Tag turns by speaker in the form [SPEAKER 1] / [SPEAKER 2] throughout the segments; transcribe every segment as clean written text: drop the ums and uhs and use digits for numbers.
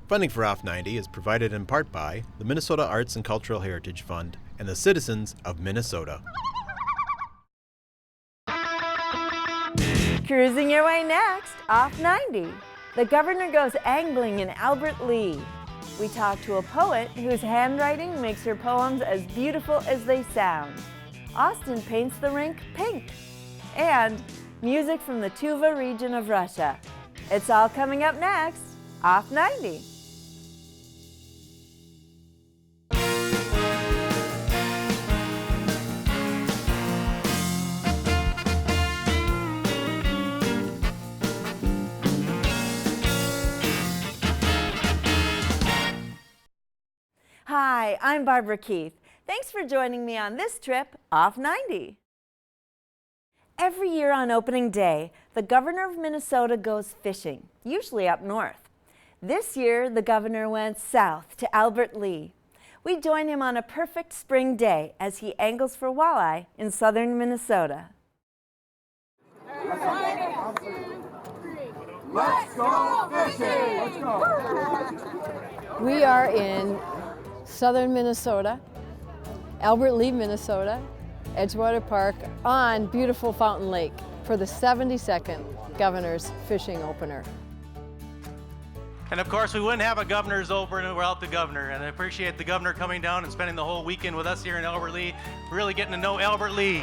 [SPEAKER 1] Funding for Off 90 is provided in part by the Minnesota Arts and Cultural Heritage Fund and the citizens of Minnesota.
[SPEAKER 2] Cruising your way next, Off 90. The governor goes angling in Albert Lea. We talk to a poet whose handwriting makes her poems as beautiful as they sound. Austin paints the rink pink. And music from the Tuvan region of Russia. It's all coming up next, Off 90. Hi, I'm Barbara Keith. Thanks for joining me on this trip, Off 90. Every year on opening day, the governor of Minnesota goes fishing, usually up north. This year, the governor went south to Albert Lea. We join him on a perfect spring day as he angles for walleye in southern Minnesota.
[SPEAKER 3] Let's go fishing! Let's go!
[SPEAKER 4] We are in southern Minnesota, Albert Lea, Minnesota, Edgewater Park on beautiful Fountain Lake for the 72nd Governor's Fishing Opener.
[SPEAKER 5] And of course, we wouldn't have a Governor's Opener without the governor. And I appreciate the governor coming down and spending the whole weekend with us here in Albert Lea, really getting to know Albert Lea.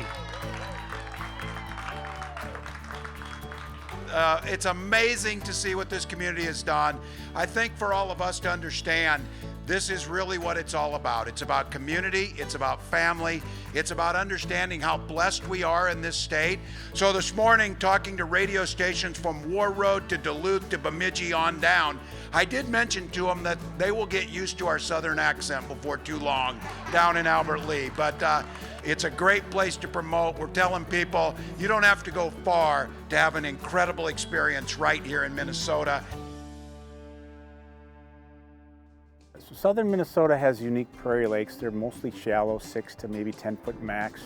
[SPEAKER 6] It's amazing to see what this community has done. I think for all of us to understand, this is really what it's all about. It's about community, it's about family, it's about understanding how blessed we are in this state. So this morning, talking to radio stations from War Road to Duluth to Bemidji on down, I did mention to them that they will get used to our southern accent before too long down in Albert Lea. But it's a great place to promote. We're telling people you don't have to go far to have an incredible experience right here in Minnesota.
[SPEAKER 7] Southern Minnesota has unique prairie lakes. They're mostly shallow, 6 to maybe 10-foot max.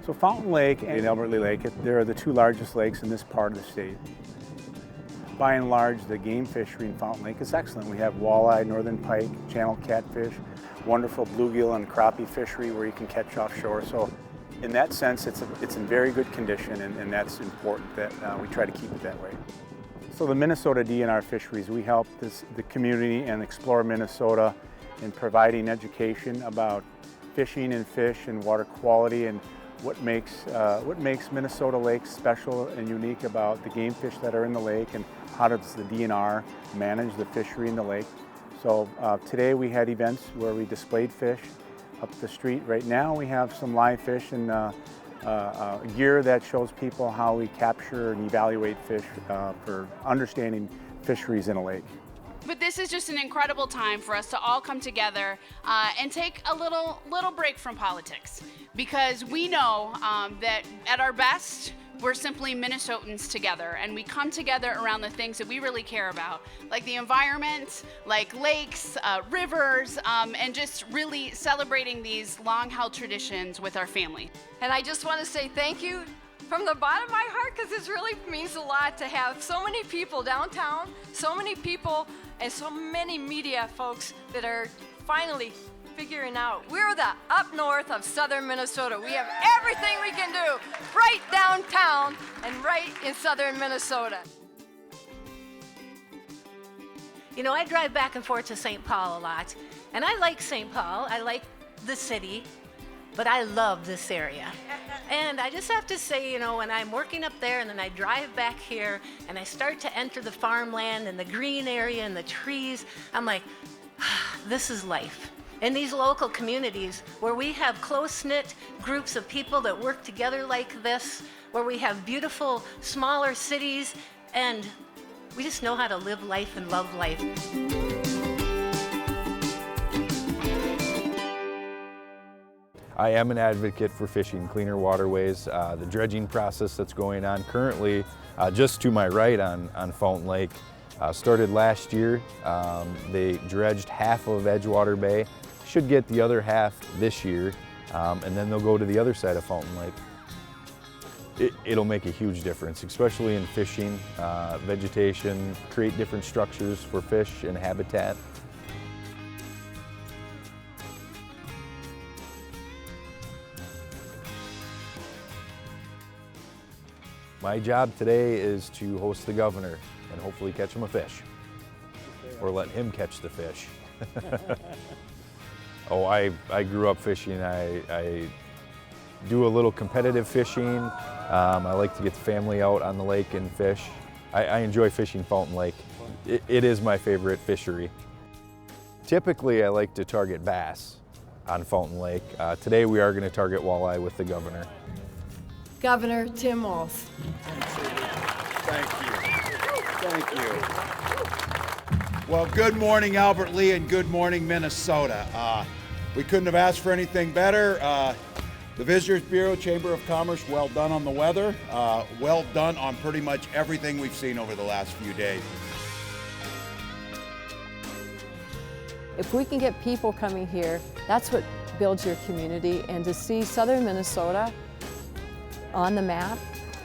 [SPEAKER 7] So Fountain Lake and Albert Lea Lake, they're the two largest lakes in this part of the state. By and large, the game fishery in Fountain Lake is excellent. We have walleye, northern pike, channel catfish, wonderful bluegill and crappie fishery where you can catch offshore. So in that sense, it's in very good condition, and that's important that we try to keep it that way. So the Minnesota DNR Fisheries, we help the community and Explore Minnesota in providing education about fishing and fish and water quality and what makes Minnesota lakes special and unique about the game fish that are in the lake and how does the DNR manage the fishery in the lake. So today we had events where we displayed fish up the street. Right now we have some live fish and gear that shows people how we capture and evaluate fish for understanding fisheries in a lake.
[SPEAKER 8] But this is just an incredible time for us to all come together and take a little break from politics, because we know that at our best, we're simply Minnesotans together, and we come together around the things that we really care about, like the environment, like lakes, rivers, and just really celebrating these long-held traditions with our family.
[SPEAKER 4] And I just want to say thank you from the bottom of my heart, because this really means a lot to have so many people downtown, so many people, and so many media folks that are finally figuring out we're the up north of southern Minnesota. We have everything we can do right downtown and right in southern Minnesota.
[SPEAKER 9] You know, I drive back and forth to St. Paul a lot, and I like St. Paul. I like the city, but I love this area. And I just have to say, you know, when I'm working up there and then I drive back here and I start to enter the farmland and the green area and the trees, I'm like, this is life. In these local communities where we have close-knit groups of people that work together like this, where we have beautiful, smaller cities, and we just know how to live life and love life.
[SPEAKER 10] I am an advocate for fishing cleaner waterways. The dredging process that's going on currently, just to my right on Fountain Lake, started last year. They dredged half of Edgewater Bay, should get the other half this year, and then they'll go to the other side of Fountain Lake. it'll make a huge difference, especially in fishing, vegetation, create different structures for fish and habitat. My job today is to host the governor and hopefully catch him a fish, or let him catch the fish. Oh, I grew up fishing. I do a little competitive fishing. I like to get the family out on the lake and fish. I enjoy fishing Fountain Lake. It is my favorite fishery. Typically, I like to target bass on Fountain Lake. Today, we are going to target walleye with the governor.
[SPEAKER 11] Governor Tim Walz.
[SPEAKER 6] Thank you. Thank you. Well, good morning, Albert Lea, and good morning, Minnesota. We couldn't have asked for anything better. The Visitors Bureau, Chamber of Commerce, well done on the weather. Well done on pretty much everything we've seen over the last few days.
[SPEAKER 11] If we can get people coming here, that's what builds your community. And to see southern Minnesota on the map,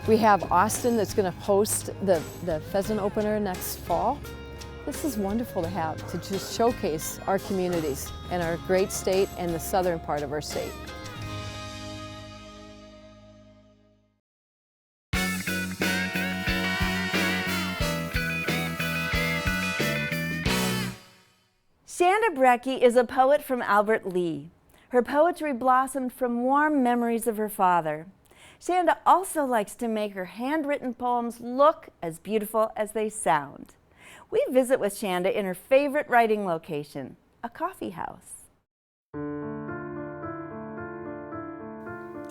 [SPEAKER 11] we have Austin that's going to host the pheasant opener next fall. This is wonderful to have, to just showcase our communities and our great state and the southern part of our state.
[SPEAKER 2] Shanda Brekke is a poet from Albert Lea. Her poetry blossomed from warm memories of her father. Shanda also likes to make her handwritten poems look as beautiful as they sound. We visit with Shanda in her favorite writing location, a coffee house.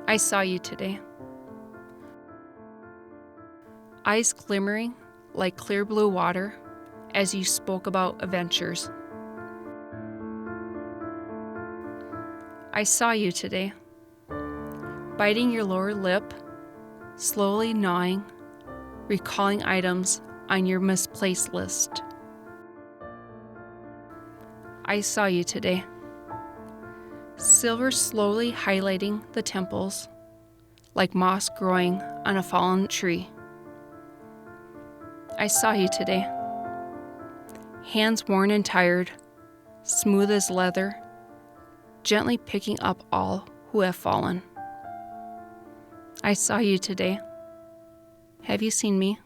[SPEAKER 12] I saw you today. Eyes glimmering like clear blue water as you spoke about adventures. I saw you today, biting your lower lip, slowly gnawing, recalling items on your misplaced list. I saw you today, silver slowly highlighting the temples, like moss growing on a fallen tree. I saw you today, hands worn and tired, smooth as leather, gently picking up all who have fallen. I saw you today. Have you seen me?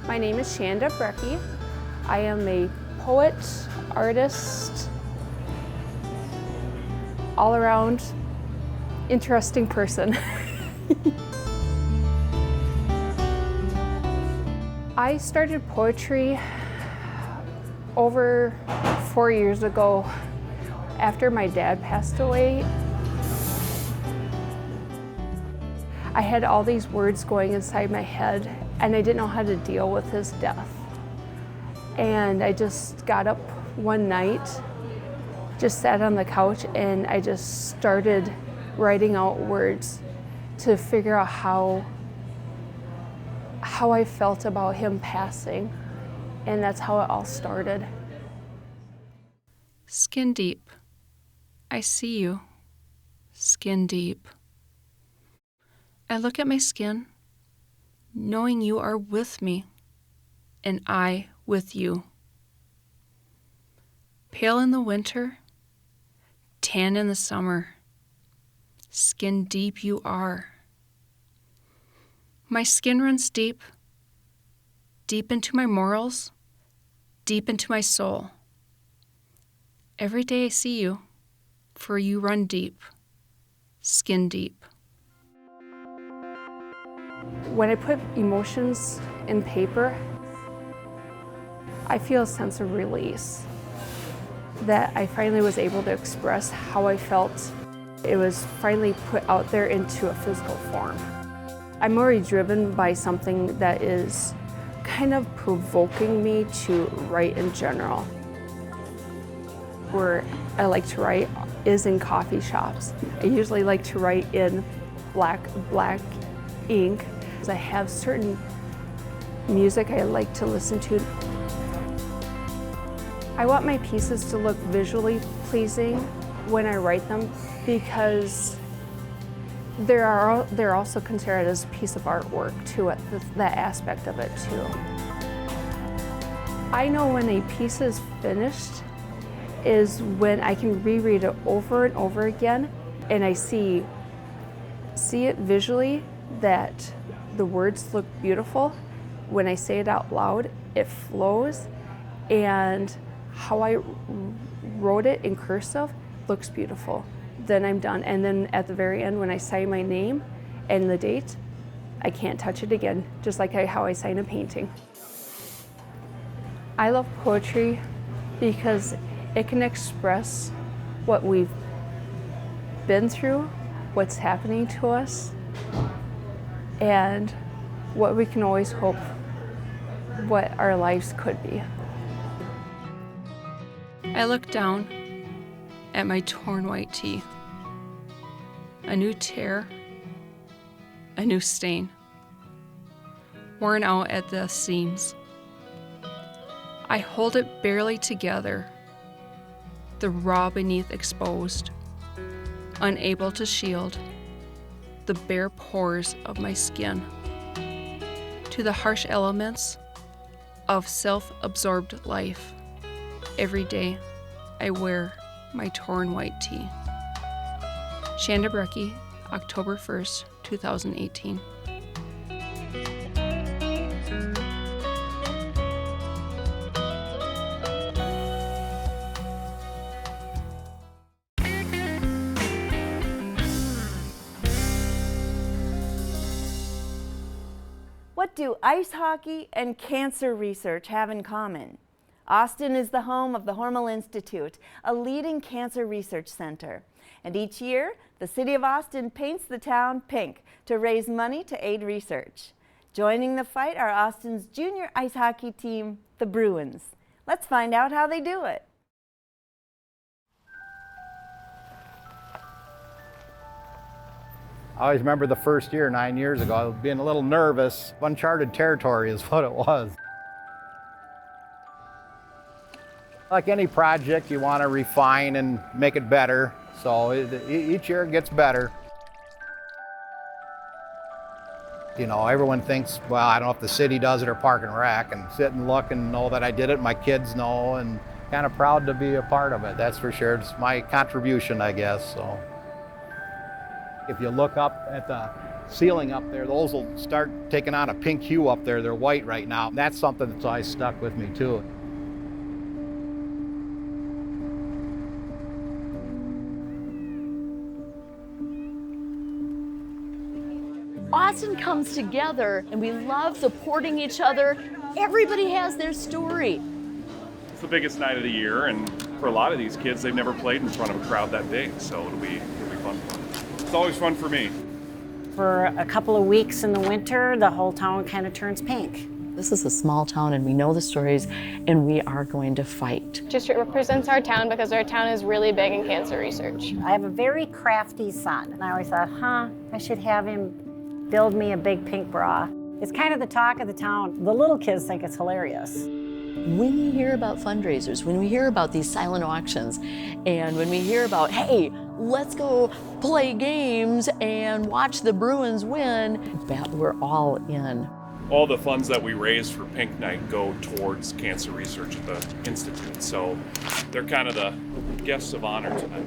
[SPEAKER 13] My name is Shanda Brekke. I am a poet, artist, all-around interesting person. I started poetry over 4 years ago after my dad passed away. I had all these words going inside my head and I didn't know how to deal with his death. And I just got up one night, just sat on the couch, and I just started writing out words to figure out how I felt about him passing. And that's how it all started.
[SPEAKER 12] Skin deep. I see you. Skin deep. I look at my skin, knowing you are with me, and I with you. Pale in the winter, tan in the summer, skin deep you are. My skin runs deep, deep into my morals, deep into my soul. Every day I see you, for you run deep, skin deep.
[SPEAKER 13] When I put emotions in paper, I feel a sense of release, that I finally was able to express how I felt. It was finally put out there into a physical form. I'm already driven by something that is kind of provoking me to write in general. Where I like to write is in coffee shops. I usually like to write in black ink. I have certain music I like to listen to. I want my pieces to look visually pleasing when I write them because they're also considered as a piece of artwork too, that aspect of it too. I know when a piece is finished is when I can reread it over and over again and I see it visually that the words look beautiful. When I say it out loud, it flows, and how I wrote it in cursive looks beautiful. Then I'm done. And then at the very end, when I sign my name and the date, I can't touch it again, just like how I sign a painting. I love poetry because it can express what we've been through, what's happening to us, and what we can always hope what our lives could be.
[SPEAKER 12] I look down at my torn white tee. A new tear, a new stain, worn out at the seams. I hold it barely together, the raw beneath exposed, unable to shield the bare pores of my skin to the harsh elements of self-absorbed life. Every day, I wear my torn white tee. Shanda Brekke, October 1st, 2018.
[SPEAKER 2] What do ice hockey and cancer research have in common? Austin is the home of the Hormel Institute, a leading cancer research center. And each year, the city of Austin paints the town pink to raise money to aid research. Joining the fight are Austin's junior ice hockey team, the Bruins. Let's find out how they do it.
[SPEAKER 14] I always remember the first year, 9 years ago, being a little nervous. Uncharted territory is what it was. Like any project, you want to refine and make it better. So each year it gets better. You know, everyone thinks, well, I don't know if the city does it or Park and Rec, and sit and look and know that I did it. My kids know, and kind of proud to be a part of it. That's for sure. It's my contribution, I guess. So if you look up at the ceiling up there, those will start taking on a pink hue up there. They're white right now. That's something that's always stuck with me too.
[SPEAKER 15] Austin comes together and we love supporting each other. Everybody has their story.
[SPEAKER 16] It's the biggest night of the year, and for a lot of these kids, they've never played in front of a crowd that big, so it'll be fun for them. It's always fun for me.
[SPEAKER 17] For a couple of weeks in the winter, the whole town kind of turns pink.
[SPEAKER 18] This is a small town and we know the stories and we are going to fight.
[SPEAKER 19] Just represents our town because our town is really big in cancer research.
[SPEAKER 17] I have a very crafty son, and I always thought, I should have him build me a big pink bra. It's kind of the talk of the town. The little kids think it's hilarious.
[SPEAKER 18] When we hear about fundraisers, when we hear about these silent auctions, and when we hear about, hey, let's go play games and watch the Bruins win, we're all in.
[SPEAKER 16] All the funds that we raise for Pink Night go towards cancer research at the Institute, so they're kind of the guests of honor tonight.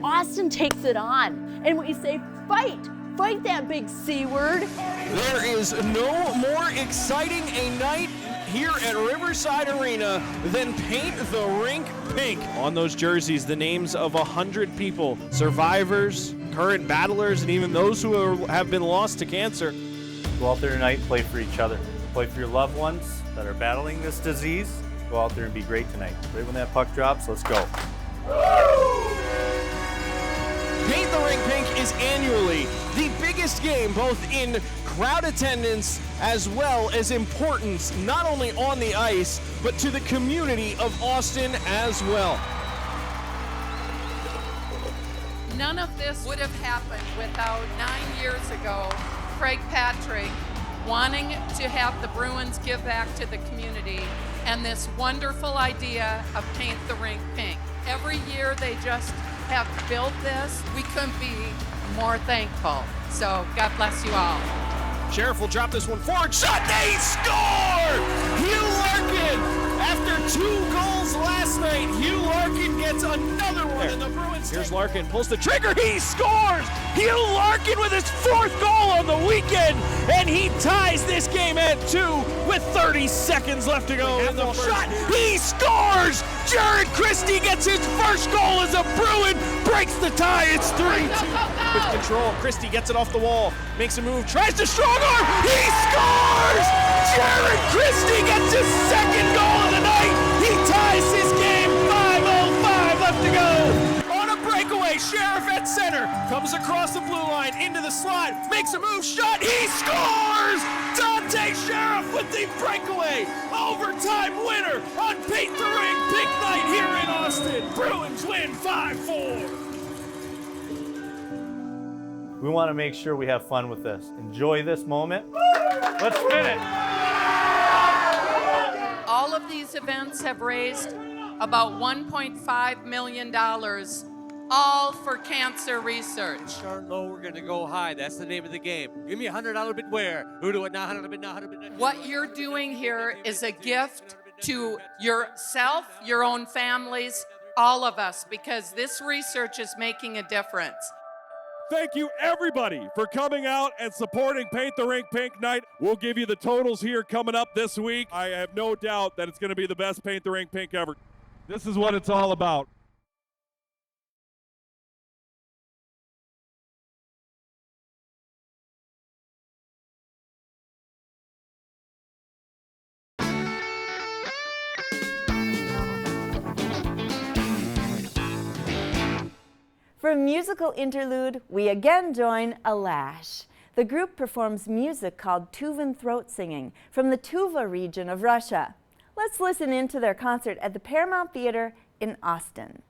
[SPEAKER 15] Austin takes it on, and we say, fight! Fight that big C word.
[SPEAKER 20] There is no more exciting a night here at Riverside Arena than paint the rink pink. On those jerseys, the names of 100 people, survivors, current battlers, and even those who have been lost to cancer.
[SPEAKER 21] Go out there tonight, play for each other. Play for your loved ones that are battling this disease. Go out there and be great tonight. Right when that puck drops, let's go.
[SPEAKER 20] Paint the Rink Pink is annually the biggest game, both in crowd attendance as well as importance, not only on the ice, but to the community of Austin as well.
[SPEAKER 4] None of this would have happened without 9 years ago
[SPEAKER 1] Craig Patrick wanting to have the Bruins give back to the community and this wonderful idea of Paint the Rink Pink. Every year they just have built this. We couldn't be more thankful. So God bless you all.
[SPEAKER 20] Sheriff will drop this one forward. Shot, they score! Hugh Larkin, after 2 goals last night, Hugh Larkin gets another one in the Bruins. Here's Larkin, pulls the trigger, he scores! Hugh Larkin with his 4th goal on the weekend, and he ties this game at 2 with 30 seconds left to go in the shot. He scores! Jared Christie gets his 1st goal as a Bruin, breaks the tie, it's 3-2. With control, Christie gets it off the wall, makes a move, tries to strong arm, he scores! Jared Christie gets his 2nd goal of the night, he ties his game, 5:05 left to go. On a breakaway, Sheriff at center, comes across the blue line, into the slot, makes a move, shot, he scores! Dante Sheriff with the breakaway, overtime winner on Paint the Ring Pink Night here in Austin. Bruins win 5-4.
[SPEAKER 21] We want to make sure we have fun with this. Enjoy this moment. Let's spin it.
[SPEAKER 1] All of these events have raised about $1.5 million, all for cancer research.
[SPEAKER 22] Start low, we're gonna go high. That's the name of the game. Give me $100 bid where? Who do it now? $100 bid now, $100 bid now.
[SPEAKER 1] What you're doing here is a gift to yourself, your own families, all of us, because this research is making a difference.
[SPEAKER 20] Thank you, everybody, for coming out and supporting Paint the Rink Pink Night. We'll give you the totals here coming up this week. I have no doubt that it's going to be the best Paint the Rink Pink ever. This is what it's all about.
[SPEAKER 2] For a musical interlude, we again join Alash. The group performs music called Tuvan throat singing from the Tuva region of Russia. Let's listen in to their concert at the Paramount Theatre in Austin.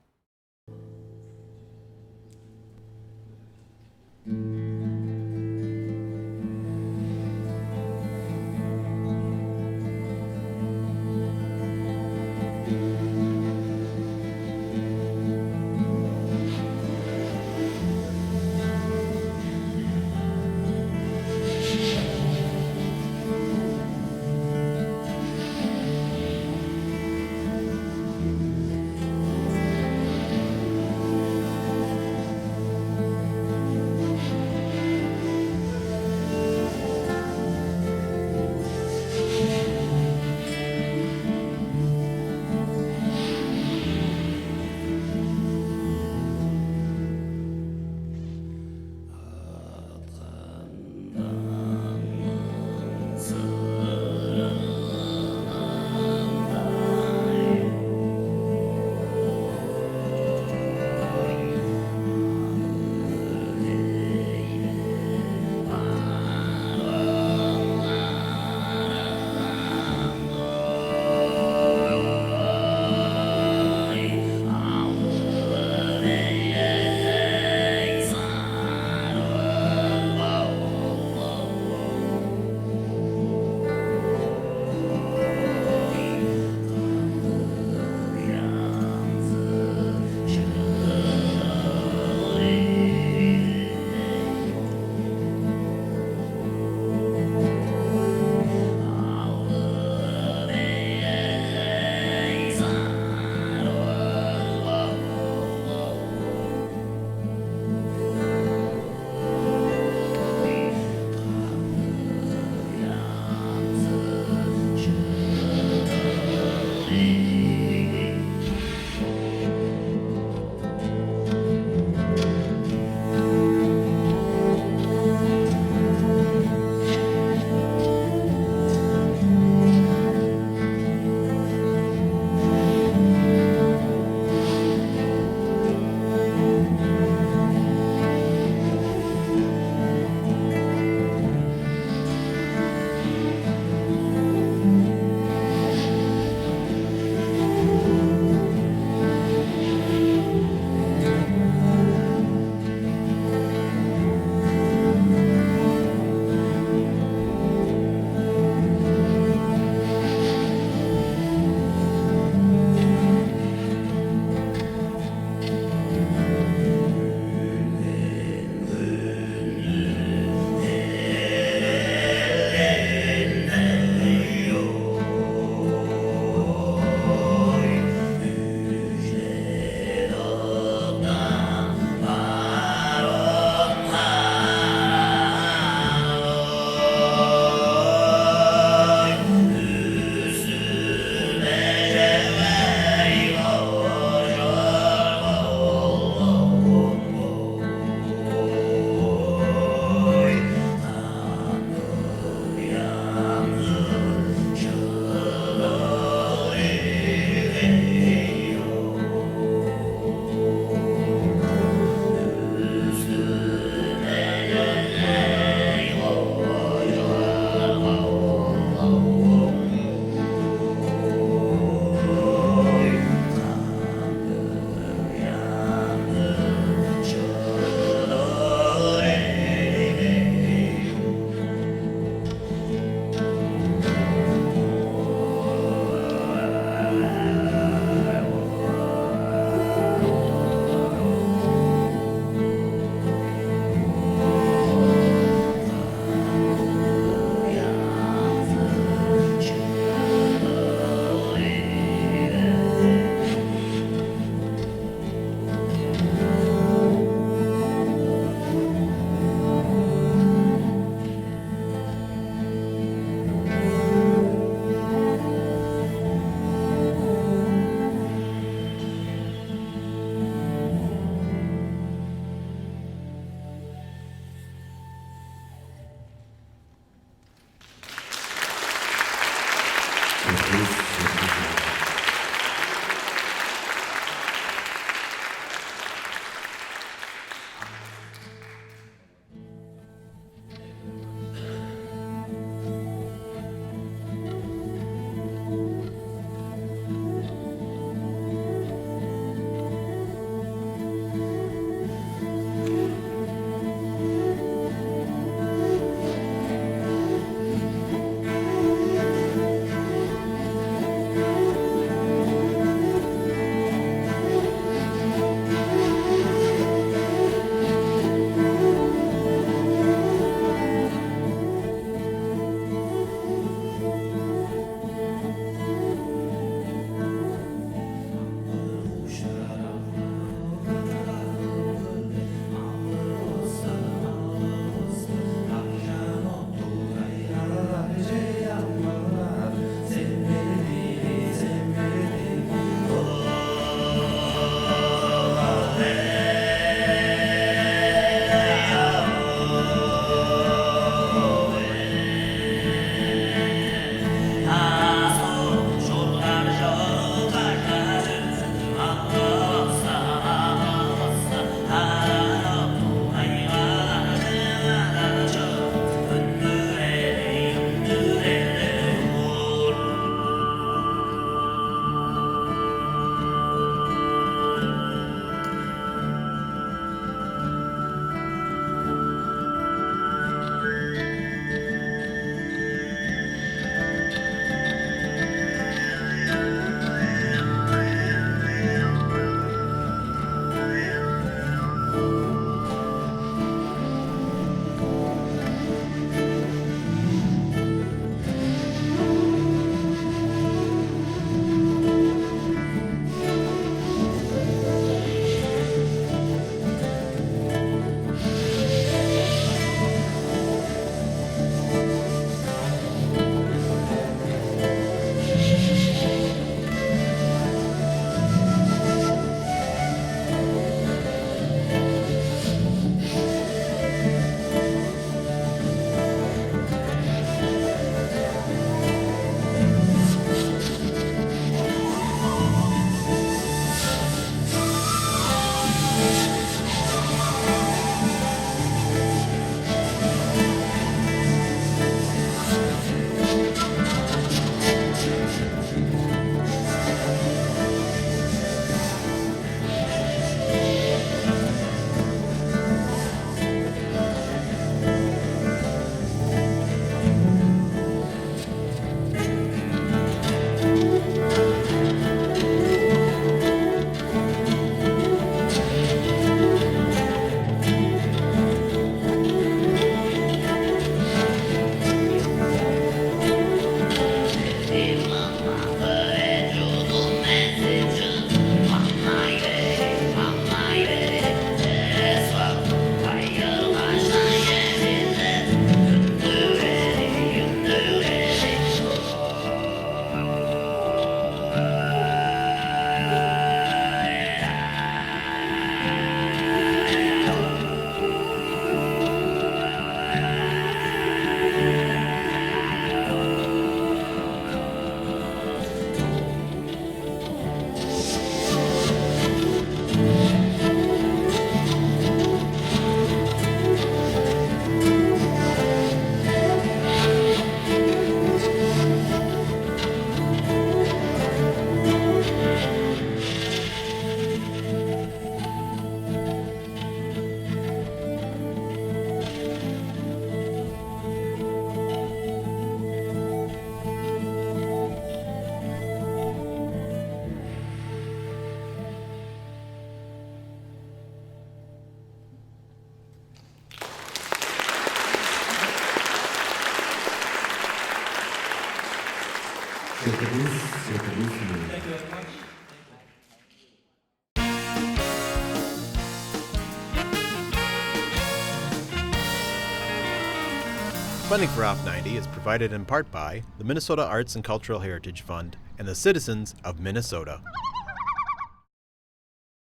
[SPEAKER 3] Funding for Off 90 is provided in part by the Minnesota Arts and Cultural Heritage Fund and the citizens of Minnesota.